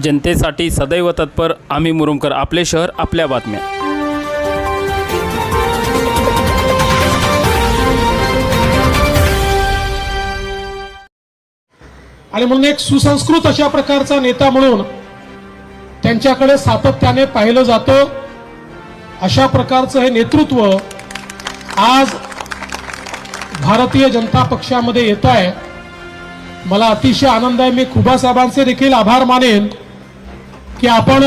जनतेसाठी सदैव तत्पर आम्ही मुरुमकर, आपले शहर आपल्या बातम्या। आणि म्हणून एक सुसंस्कृत अशा प्रकारचा नेता म्हणून त्यांच्याकडे सातत्याने पाहिलं जातं। अशा प्रकारचं हे नेतृत्व आज भारतीय जनता पक्षामध्ये येत आहे। मला अतिशय आनंद आहे। मी खुबा साहेबांचे देखील आभार मानेन की आपण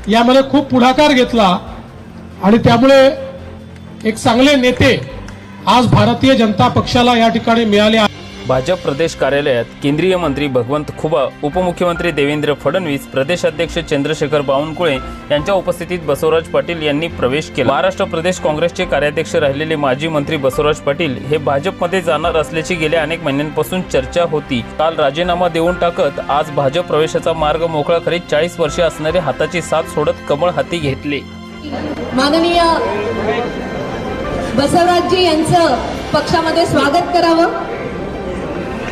यामध्ये खूप पुढाकार घेतला आणि त्यामुळे एक चांगले नेते आज भारतीय जनता पक्षाला या ठिकाणी मिळाले। भाजप प्रदेश कार्यालयात केंद्रीय मंत्री भगवंत खुबा, उपमुख्यमंत्री देवेंद्र फडणवीस, प्रदेशाध्यक्ष चंद्रशेखर बावनकुळे यांच्या उपस्थितीत बसवराज पाटील यांनी प्रवेश केला। महाराष्ट्र प्रदेश काँग्रेसचे कार्याध्यक्ष राहिलेले माजी मंत्री बसवराज पाटील हे भाजपमध्ये जाणार असल्याची गेल्या अनेक महिन्यांपासून चर्चा होती। काल राजीनामा देऊन टाकत आज भाजप प्रवेशाचा मार्ग मोकळा करीत 40 वर्षे असणारे हाताची साथ सोडत कमळ हाती घेतले। माननीय बसवराजजी यांचं पक्षामध्ये स्वागत करावं।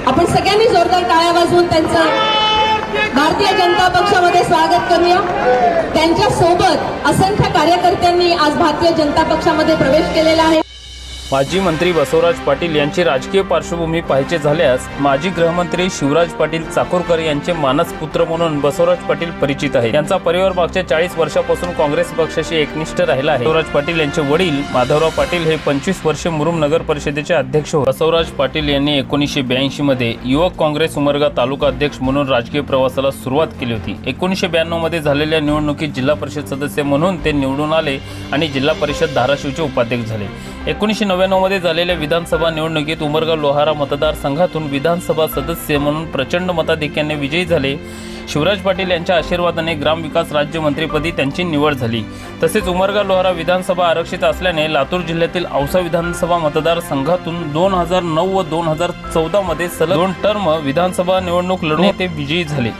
आपण सगळ्यांनी जोरदार टाळ्या वाजवून त्यांचं भारतीय जनता पक्षामध्ये स्वागत करूया। त्यांच्या सोबत असंख्य कार्यकर्त्यांनी आज भारतीय जनता पक्षामध्ये प्रवेश केलेला आहे। माजी मंत्री बसवराज पाटील यांची राजकीय पार्श्वभूमी पाहायचे झाल्यास माजी गृहमंत्री शिवराज पाटील चाकूरकर यांचे मानस पुत्र म्हणून बसवराज पाटील परिचित आहे। यांचा परिवार मागच्या 40 वर्षापासून काँग्रेस पक्षाशी एकनिष्ठ राहिला आहे। बसवराज पाटील यांचे वडील माधवराव पाटील हे 25 वर्षे मुरुम नगर परिषदेचे अध्यक्ष होते। बसवराज पाटील यांनी 1982 मध्ये युवक काँग्रेस उमरगा तालुका अध्यक्ष म्हणून राजकीय प्रवासाला सुरुवात केली होती। 1992 मध्ये झालेल्या निवडणुकीत जिल्हा परिषद सदस्य म्हणून ते निवडून आले आणि जिल्हा परिषद धाराशिवचे उपाध्यक्ष झाले। 1999 मध्ये झालेल्या विधानसभा निवडणुकीत उमरगा लोहारा मतदारसंघातून विधानसभा सदस्य म्हणून प्रचंड मताधिक्याने विजयी झाले। शिवराज पाटील यांच्या आशीर्वादाने ग्रामविकास राज्यमंत्रीपदी त्यांची निवड झाली। तसेच उमरगा लोहारा विधानसभा आरक्षित असल्याने लातूर जिल्ह्यातील औसा विधानसभा मतदारसंघातून 2009 व 2014 मध्ये सलग 2 टर्म विधानसभा निवडणूक लढून ते विजयी झाले।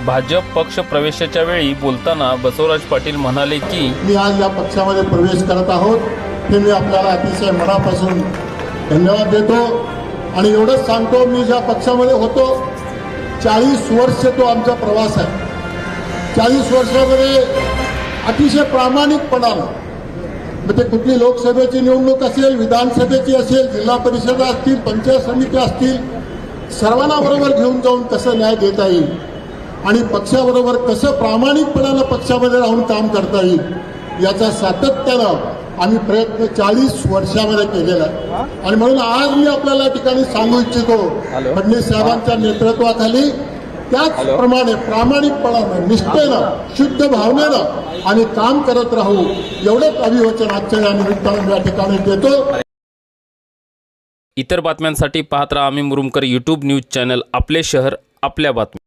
भाजप पक्ष प्रवेशाच्या वेळी बोलताना बसवराज पाटील म्हणाले की मी आज या पक्षामध्ये प्रवेश करत आहोत ते मी आपल्याला अतिशय मनापासून धन्यवाद देतो। आणि एवढंच सांगतो, मी ज्या पक्षामध्ये होतो 40 वर्ष तो आमचा प्रवास आहे। 40 वर्षामध्ये अतिशय प्रामाणिकपणानं, मग ते कुठली लोकसभेची निवडणूक असेल, विधानसभेची असेल, जिल्हा परिषद असतील, पंचायत समिती असतील, सर्वांना बरोबर घेऊन जाऊन कसं न्याय देता येईल आणि पक्षाबरोबर कसं प्रामाणिकपणानं पक्षामध्ये राहून काम करता येईल याचा सातत्यानं आम्ही प्रयत्न 40 वर्षामध्ये केलेला आहे। आणि म्हणून आज मी आपल्याला ठिकाणी सांगू इच्छितो, फडणवीस साहेबांच्या नेतृत्वाखाली त्याचप्रमाणे प्रामाणिकपणानं, निष्ठेनं, शुद्ध भावनेनं आम्ही काम करत राहू एवढंच अभिवचन आजच्या या निमित्तानं या ठिकाणी देतो। इतर बातम्यांसाठी पाहत राहा आम्ही मुरुमकर YouTube न्यूज चॅनल, आपले शहर आपल्या बातम्या।